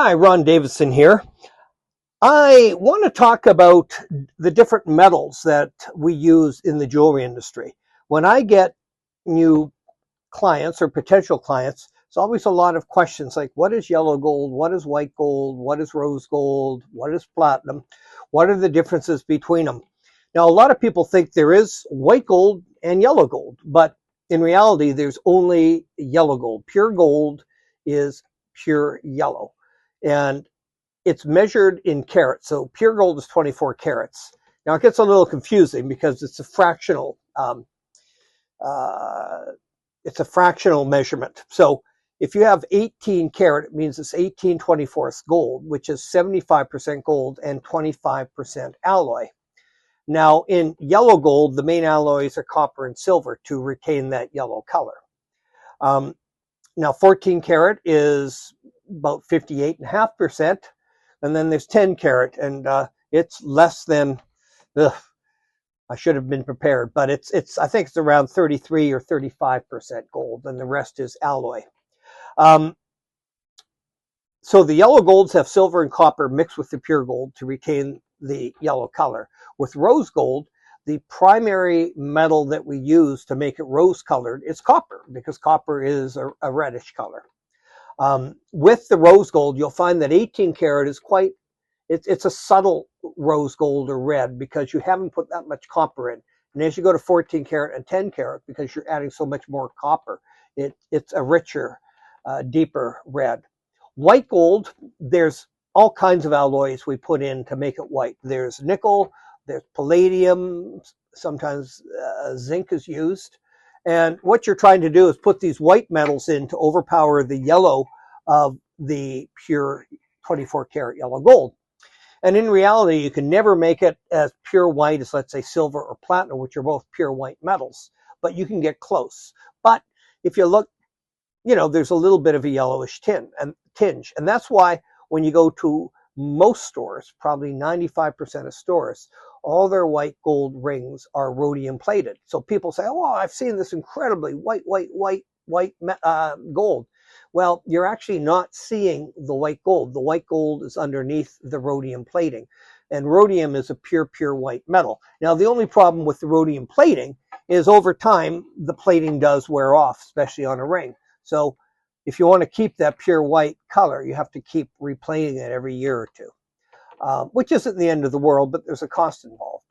Hi, Ron Davidson here. I want to talk about the different metals that we use in the jewelry industry. When I get new clients or potential clients, it's always a lot of questions like, what is yellow gold? What is white gold? What is rose gold? What is platinum? What are the differences between them? Now, a lot of people think there is white gold and yellow gold, but in reality, there's only yellow gold. Pure gold is pure yellow. And it's measured in carats. So pure gold is 24 carats. Now it gets a little confusing because it's a fractional measurement. So if you have 18 carat, it means it's 18/24 gold, which is 75% gold and 25% alloy. Now in yellow gold, the main alloys are copper and silver to retain that yellow color. Now 14 carat is about 58.5%. And then there's 10 carat, and it's less than, I should have been prepared, but I think it's around 33 or 35% gold, and the rest is alloy. So the yellow golds have silver and copper mixed with the pure gold to retain the yellow color. With rose gold, the primary metal that we use to make it rose colored is copper, because copper is a reddish color. With the rose gold, you'll find that 18 karat is it's a subtle rose gold or red because you haven't put that much copper in. And as you go to 14 karat and 10 karat, because you're adding so much more copper, it's a richer, deeper red. White gold, there's all kinds of alloys we put in to make it white. There's nickel, there's palladium, sometimes zinc is used. And what you're trying to do is put these white metals in to overpower the yellow of the pure 24 karat yellow gold. And in reality, you can never make it as pure white as, let's say, silver or platinum, which are both pure white metals, but you can get close. But if you look, there's a little bit of a yellowish tinge. And that's why when you go to most stores, probably 95% of stores, all their white gold rings are rhodium plated. So people say, oh, I've seen this incredibly white gold. Well, you're actually not seeing the white gold. The white gold is underneath the rhodium plating. And rhodium is a pure white metal. Now, the only problem with the rhodium plating is over time, the plating does wear off, especially on a ring. So if you want to keep that pure white color, you have to keep replating it every year or two, which isn't the end of the world, but there's a cost involved.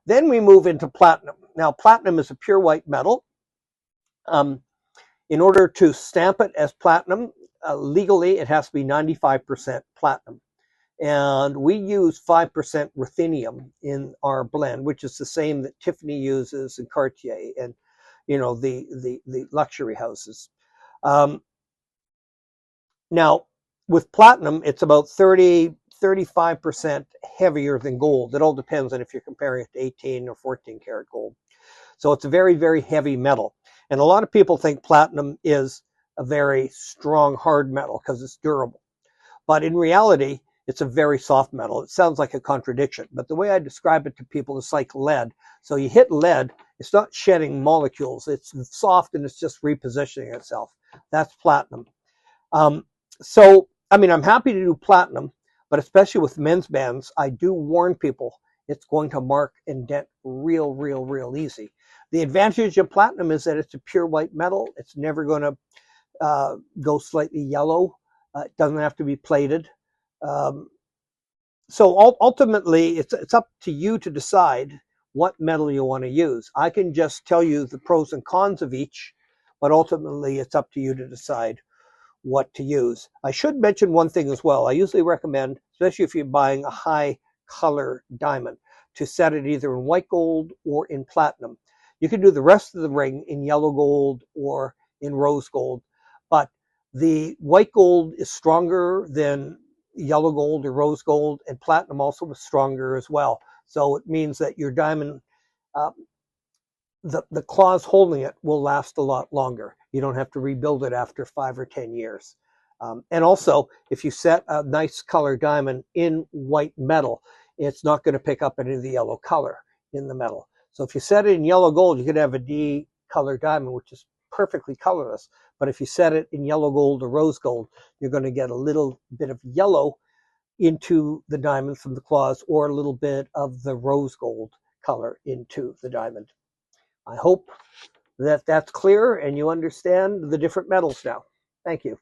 Then we move into platinum. Now, platinum is a pure white metal. In order to stamp it as platinum, legally, it has to be 95% platinum. And we use 5% ruthenium in our blend, which is the same that Tiffany uses and Cartier and, the luxury houses. Now, with platinum, it's about 35% heavier than gold. It all depends on if you're comparing it to 18 or 14 karat gold. So it's a very, very heavy metal. And a lot of people think platinum is a very strong, hard metal because it's durable. But in reality, it's a very soft metal. It sounds like a contradiction, but the way I describe it to people is like lead. So you hit lead, it's not shedding molecules. It's soft and it's just repositioning itself. That's platinum. So, I'm happy to do platinum, but especially with men's bands, I do warn people it's going to mark and dent real easy. The advantage of platinum is that it's a pure white metal. It's never going to go slightly yellow. It doesn't have to be plated. So ultimately, it's up to you to decide what metal you want to use. I can just tell you the pros and cons of each, but ultimately it's up to you to decide what to use. I should mention one thing as well. I usually recommend, especially if you're buying a high color diamond, to set it either in white gold or in platinum. You can do the rest of the ring in yellow gold or in rose gold, but the white gold is stronger than yellow gold or rose gold, and platinum also is stronger as well. So it means that your diamond, the claws holding it will last a lot longer. You don't have to rebuild it after 5 or 10 years. And also, if you set a nice color diamond in white metal, it's not going to pick up any of the yellow color in the metal. So if you set it in yellow gold, you could have a D color diamond, which is perfectly colorless. But if you set it in yellow gold or rose gold, you're going to get a little bit of yellow into the diamond from the claws, or a little bit of the rose gold color into the diamond. I hope that that's clear and you understand the different metals now. Thank you.